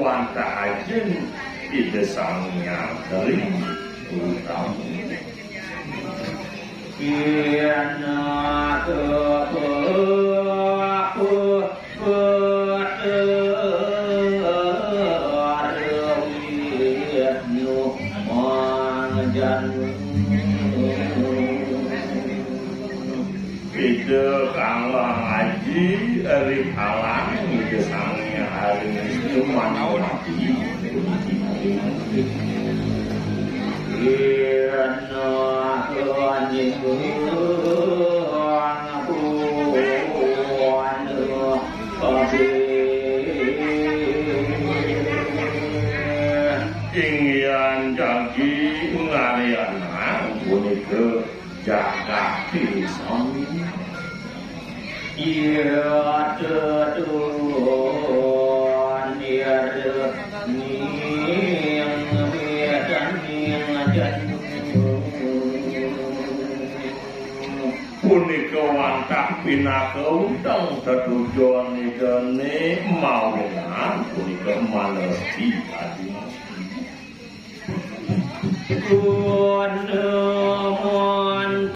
wanta ajen ide sangnya dari utama kiana ide kanglang haji dari halang ide sangnya hari ini mana mati ingyan jagi ngariana punika jaga pisang iya tetuan iya punika wantah pinaka utang tetujuan idene mawenan punika manesti adi